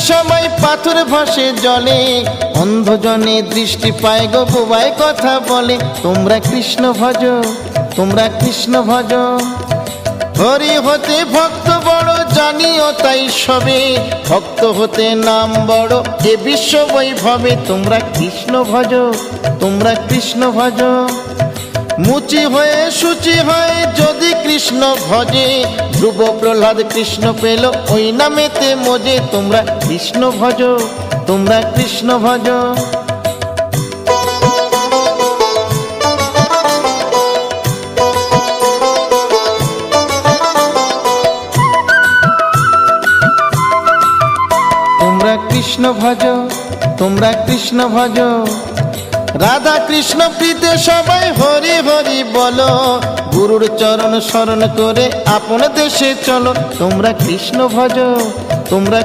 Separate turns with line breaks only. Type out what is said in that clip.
সবাই পাথর ভাসে জলে, অন্ধজনে দৃষ্টি পায় গো বোবায় কথা বলে। তোমরা কৃষ্ণ ভজ, তোমরা কৃষ্ণ ভজ। হরি হতে ভক্ত বড় জানিও তাই সবে, ভক্ত হতে নাম বড় এ বিশ্ব বৈভবে। তোমরা কৃষ্ণ ভজ, তোমরা কৃষ্ণ ভজ। মুচি হয়ে সূচি হয় যদি কৃষ্ণ ভজে, ধ্রুব প্রহ্লাদ কৃষ্ণ পেল ওই নামেতে মজে। তোমরা কৃষ্ণ ভজ, তোমরা কৃষ্ণ ভজ। তোমরা কৃষ্ণ ভজ, তোমরা কৃষ্ণ ভজ। রাধা কৃষ্ণ প্রীতে সবাই হরি হরি বলো, গুরুর চরণ শরণ করে আপন দেশে চলো। তোমরা কৃষ্ণ ভজ, তোমরা